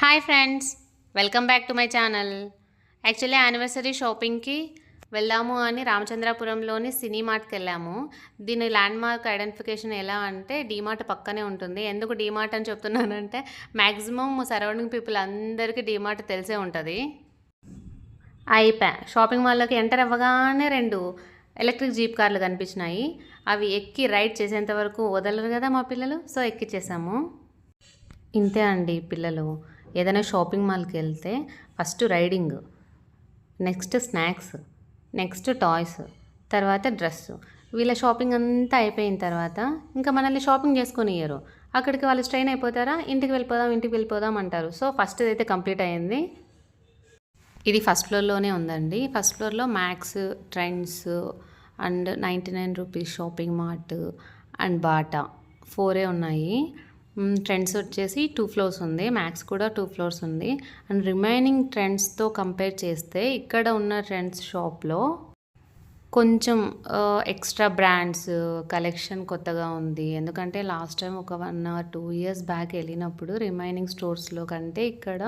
Hi friends, welcome back to my channel. Actually anniversary షాపింగ్కి వెళ్ళాము అని రామచంద్రాపురంలోని సినీ మార్ట్కి వెళ్ళాము. దీని ల్యాండ్మార్క్ ఐడెంటిఫికేషన్ ఎలా అంటే డీమార్ట్ పక్కనే ఉంటుంది. ఎందుకు డీమార్ట్ అని చెప్తున్నానంటే మ్యాక్సిమం సరౌండింగ్ పీపుల్ అందరికీ డీమార్ట్ తెలిసే ఉంటుంది. షాపింగ్ మాల్లోకి ఎంటర్ అవ్వగానే 2 ఎలక్ట్రిక్ జీప్ కార్లు కనిపించినాయి. అవి ఎక్కి రైడ్ చేసేంత వరకు వదలరు కదా మా పిల్లలు, సో ఎక్కిచ్చేసాము. ఇంతే అండి పిల్లలు. ఏదైనా షాపింగ్ మాల్కి వెళ్తే first riding, next snacks, next toys, తర్వాత డ్రెస్. వీళ్ళ షాపింగ్ అంతా అయిపోయిన తర్వాత ఇంకా మనల్ని షాపింగ్ చేసుకొని ఇయ్యరు. అక్కడికి వాళ్ళు స్ట్రెయిన్ అయిపోతారా, ఇంటికి వెళ్ళిపోదాం అంటారు. సో ఫస్ట్ అయితే కంప్లీట్ అయ్యింది. ఇది ఫస్ట్ ఫ్లోర్లోనే ఉందండి. ఫస్ట్ ఫ్లోర్లో max, trends and 99 rupees shopping mart and Bata 4 ఉన్నాయి. ట్రెండ్స్ వచ్చేసి 2 ఫ్లోర్స్ ఉంది, మ్యాక్స్ కూడా 2 ఫ్లోర్స్ ఉంది. అండ్ రిమైనింగ్ ట్రెండ్స్తో కంపేర్ చేస్తే ఇక్కడ ఉన్న ట్రెండ్స్ షాప్లో కొంచెం ఎక్స్ట్రా బ్రాండ్స్ కలెక్షన్ కొత్తగా ఉంది. ఎందుకంటే లాస్ట్ టైం ఒక 1 or 2 years బ్యాక్ వెళ్ళినప్పుడు రిమైనింగ్ స్టోర్స్లో కంటే ఇక్కడ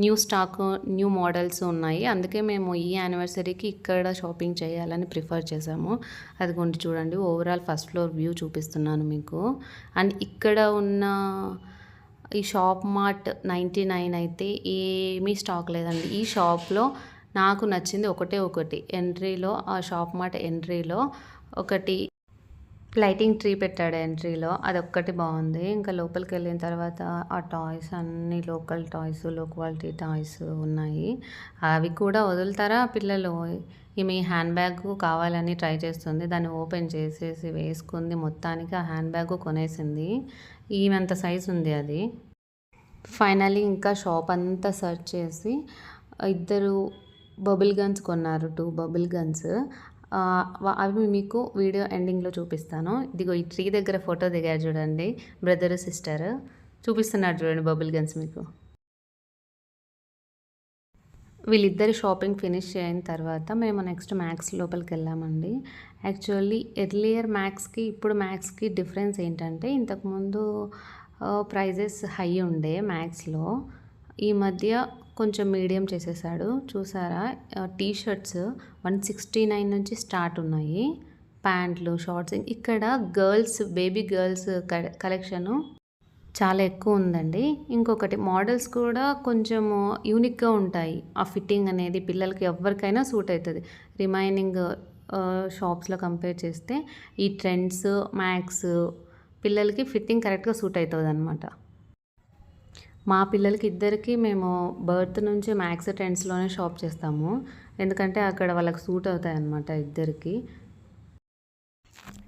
న్యూ స్టాక్, న్యూ మోడల్స్ ఉన్నాయి. అందుకే మేము ఈ యానివర్సరీకి ఇక్కడ షాపింగ్ చేయాలని ప్రిఫర్ చేసాము. అది కొంచెం చూడండి, ఓవరాల్ ఫస్ట్ ఫ్లోర్ వ్యూ చూపిస్తున్నాను మీకు. అండ్ ఇక్కడ ఉన్న ఈ షాప్ మార్ట్ 99 అయితే ఏమీ స్టాక్ లేదండి. ఈ షాప్లో నాకు నచ్చింది ఒకటి ఎంట్రీలో, ఆ షాప్ మార్ట్ ఎంట్రీలో ఒకటి లైటింగ్ ట్రీ పెట్టాడు ఎంట్రీలో, అదొక్కటి బాగుంది. ఇంకా లోపలికి వెళ్ళిన తర్వాత ఆ టాయ్స్ అన్నీ లోకల్ టాయ్స్, లో క్వాలిటీ టాయ్స్ ఉన్నాయి. అవి కూడా వదులుతారా పిల్లలు. ఈమె హ్యాండ్ బ్యాగ్ కావాలని ట్రై చేస్తుంది, దాన్ని ఓపెన్ చేసేసి వేసుకుంది. మొత్తానికి ఆ హ్యాండ్ బ్యాగ్ కొనేసింది. ఈమెంత సైజు ఉంది అది. ఫైనలీ ఇంకా షాప్ అంతా సెర్చ్ చేసి ఇద్దరు బబుల్ గన్స్ కొన్నారు, 2 బబుల్ గన్స్. అవి మీకు వీడియో ఎండింగ్లో చూపిస్తాను. ఇదిగో ఈ ట్రీ దగ్గర ఫోటో దిగారు చూడండి, బ్రదర్ సిస్టర్ చూపిస్తున్నారు చూడండి బబుల్ గన్స్ మీకు. వీళ్ళిద్దరి షాపింగ్ ఫినిష్ అయిన తర్వాత మేము నెక్స్ట్ మ్యాక్స్ లోపలికి వెళ్ళామండి. యాక్చువల్లీ ఎర్లియర్ మ్యాక్స్కి ఇప్పుడు మ్యాక్స్కి డిఫరెన్స్ ఏంటంటే ఇంతకుముందు ప్రైజెస్ హై ఉండే మ్యాక్స్లో, ఈ మధ్య కొంచెం మీడియం చేసేసాడు. చూసారా, టీ షర్ట్స్ 169 నుంచి స్టార్ట్ ఉన్నాయి, ప్యాంట్లు, షార్ట్స్. ఇక్కడ గర్ల్స్, బేబీ గర్ల్స్ కలెక్షను చాలా ఎక్కువ ఉందండి. ఇంకొకటి మోడల్స్ కూడా కొంచెము యూనిక్గా ఉంటాయి. ఆ ఫిట్టింగ్ అనేది పిల్లలకి ఎవరికైనా సూట్ అవుతుంది. రిమైనింగ్ షాప్స్లో కంపేర్ చేస్తే ఈ ట్రెండ్స్, మ్యాక్స్ పిల్లలకి ఫిట్టింగ్ కరెక్ట్గా సూట్ అవుతుంది అనమాట. మా పిల్లలకి ఇద్దరికి మేము బర్త్ నుంచి మ్యాక్స్ ట్రెండ్స్లోనే షాప్ చేస్తాము, ఎందుకంటే అక్కడ వాళ్ళకి సూట్ అవుతాయి అన్నమాట ఇద్దరికి.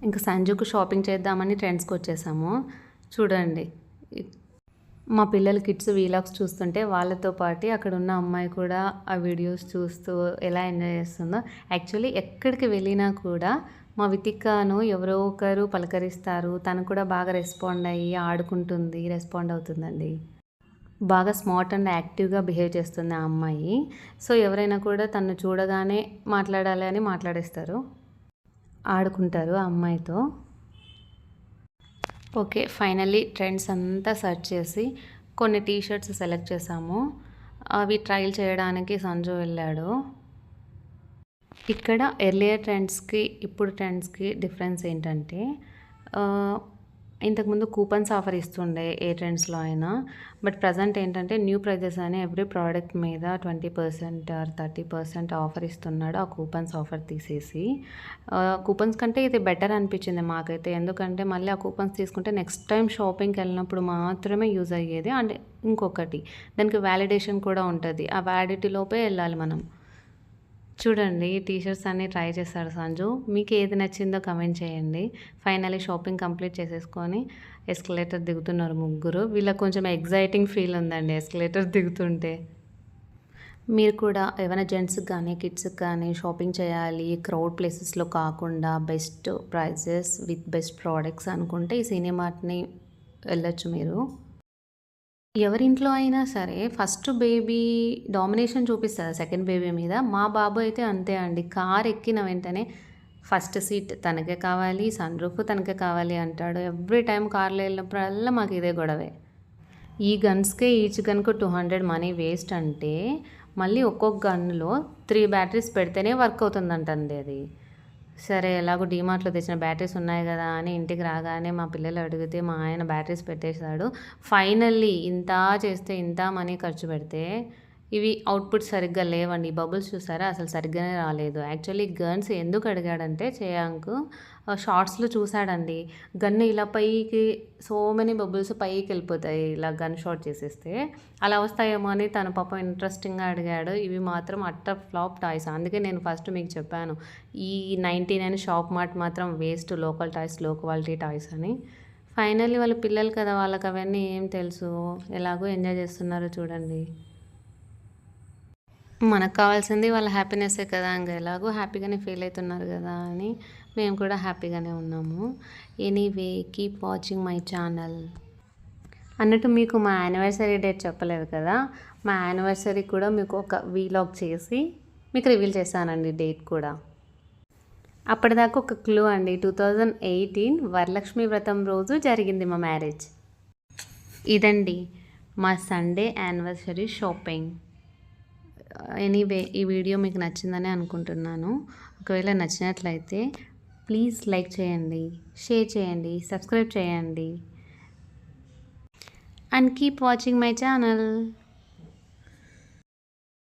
ఇంకా సంజుకు షాపింగ్ చేద్దామని ట్రెండ్స్కి వచ్చేసాము. చూడండి, మా పిల్లలు కిడ్స్ వీలాగ్స్ చూస్తుంటే వాళ్ళతో పాటు అక్కడ ఉన్న అమ్మాయి కూడా ఆ వీడియోస్ చూస్తూ ఎలా ఎంజాయ్ చేస్తుందో. యాక్చువల్లీ ఎక్కడికి వెళ్ళినా కూడా మా వితికాను ఎవరో ఒకరు పలకరిస్తారు. తను కూడా బాగా రెస్పాండ్ అయ్యి ఆడుకుంటుంది, రెస్పాండ్ అవుతుందండి. బాగా స్మార్ట్ అండ్ యాక్టివ్గా బిహేవ్ చేస్తుంది ఆ అమ్మాయి. సో ఎవరైనా కూడా తను చూడగానే మాట్లాడాలి అని మాట్లాడేస్తారు, ఆడుకుంటారు ఆ అమ్మాయితో. ఓకే, ఫైనల్లీ ట్రెండ్స్ అంతా సెర్చ్ చేసి కొన్ని టీ షర్ట్స్ సెలెక్ట్ చేసాము. అవి ట్రయల్ చేయడానికి సంజు వెళ్ళాడు. ఇక్కడ ఎర్లియర్ ట్రెండ్స్కి ఇప్పుడు ట్రెండ్స్కి డిఫరెన్స్ ఏంటంటే ఇంతకుముందు కూపన్స్ ఆఫర్ ఇస్తుండే ఏ ట్రెండ్స్లో అయినా. బట్ ప్రజెంట్ ఏంటంటే న్యూ ప్రైజెస్ అని ఎవ్రీ ప్రోడక్ట్ మీద 20% ఆర్ 30% ఆఫర్ ఇస్తున్నాడు. ఆ కూపన్స్ ఆఫర్ తీసేసి, కూపన్స్ కంటే ఇది బెటర్ అనిపించింది మాకైతే. ఎందుకంటే మళ్ళీ ఆ కూపన్స్ తీసుకుంటే నెక్స్ట్ టైం షాపింగ్కి వెళ్ళినప్పుడు మాత్రమే యూజ్ అయ్యేది. అండ్ ఇంకొకటి దానికి వ్యాలిడేషన్ కూడా ఉంటుంది, ఆ వ్యాలిడిటీ లోపే వెళ్ళాలి మనం. చూడండి, టీషర్ట్స్ అన్నీ ట్రై చేశాడు సంజు. మీకు ఏది నచ్చిందో కమెంట్ చేయండి. ఫైనల్లీ షాపింగ్ కంప్లీట్ చేసేసుకొని ఎస్కలేటర్ దిగుతున్నారు ముగ్గురు. వీళ్ళకి కొంచెం ఎగ్జైటింగ్ ఫీల్ ఉందండి ఎస్కలేటర్ దిగుతుంటే. మీరు కూడా ఏమైనా జెంట్స్కి కానీ కిడ్స్కి కానీ షాపింగ్ చేయాలి, క్రౌడ్ ప్లేసెస్లో కాకుండా best prices with best products అనుకుంటే ఈ సినిమార్ట్ని వెళ్ళొచ్చు మీరు. ఎవరింట్లో అయినా సరే ఫస్ట్ బేబీ డామినేషన్ చూపిస్తుంది సెకండ్ బేబీ మీద. మా బాబు అయితే అంతే అండి, కార్ ఎక్కిన వెంటనే ఫస్ట్ సీట్ తనకే కావాలి, సన్ రూఫ్ తనకే కావాలి అంటాడు. ఎవ్రీ టైం కార్లో వెళ్ళినప్పుడల్లా మాకు ఇదే గొడవే. ఈ గన్స్కే ఈచ్ గన్కు 200 మనీ వేస్ట్ అంటే మళ్ళీ ఒక్కొక్క గన్లో 3 బ్యాటరీస్ పెడితేనే వర్క్ అవుతుందంటండి అది. సరే ఎలాగో డీమార్ట్‌లో తెచ్చిన బ్యాటరీస్ ఉన్నాయి కదా అని ఇంటికి రాగానే మా పిల్లలు అడిగితే మా ఆయన బ్యాటరీస్ పెట్టేశాడు. ఫైనల్లీ ఇంత చేస్తే ఇంత మనీ ఖర్చు పెడితే ఇవి అవుట్‌పుట్ సరిగ్గా లేవండి. బబుల్స్ చూసారా అసలు సరిగ్గానే రాలేదు. యాక్చువల్లీ గన్స్ ఎందుకు అడిగాడంటే శ్రేయాంక్ షార్ట్స్‌లో చూసాడండి. గన్ ఇలా పైకి సో మెనీ బబుల్స్ పైకెళ్ళిపోతాయి ఇలా గన్ షాట్ చేసేస్తే. అలా వస్తాయేమో అని తను పాపం ఇంట్రెస్టింగ్‌గా అడిగాడు. ఇవి మాత్రం అట్టర్ ఫ్లాప్ టాయ్స్. అందుకే నేను ఫస్ట్ మీకు చెప్పాను. ఈ 99 షాప్ మార్ట్ మాత్రం వేస్ట్ లోకల్ టాయ్స్, లో క్వాలిటీ టాయ్స్ అని. ఫైనల్లీ వాళ్ళ పిల్లలు కదా వాళ్ళకి అవన్నీ ఏం తెలుసు. ఎలాగో ఎంజాయ్ చేస్తున్నారో చూడండి. మనకు కావాల్సింది వాళ్ళ హ్యాపీనెస్సే కదా! ఇంక ఎలాగో హ్యాపీగానే ఫీల్ అవుతున్నారు కదా అని మేము కూడా హ్యాపీగానే ఉన్నాము. Anyway keep watching my channel. అన్నట్టు మీకు మా యానివర్సరీ డేట్ చెప్పలేదు కదా! మా యానివర్సరీ కూడా మీకు ఒక వీలాగ్ చేసి మీకు రివీల్ చేశానండి డేట్ కూడా. అప్పటిదాకా ఒక క్లూ అండి. 2018 వరలక్ష్మి వ్రతం రోజు జరిగింది మా మ్యారేజ్. ఇదండి మా సండే యానివర్సరీ షాపింగ్. ఎనీవే ఈ వీడియో మీకు నచ్చిందని అనుకుంటున్నాను. ఒకవేళ నచ్చినట్లయితే ప్లీజ్ లైక్ చేయండి, షేర్ చేయండి, సబ్స్క్రైబ్ చేయండి and keep watching my channel.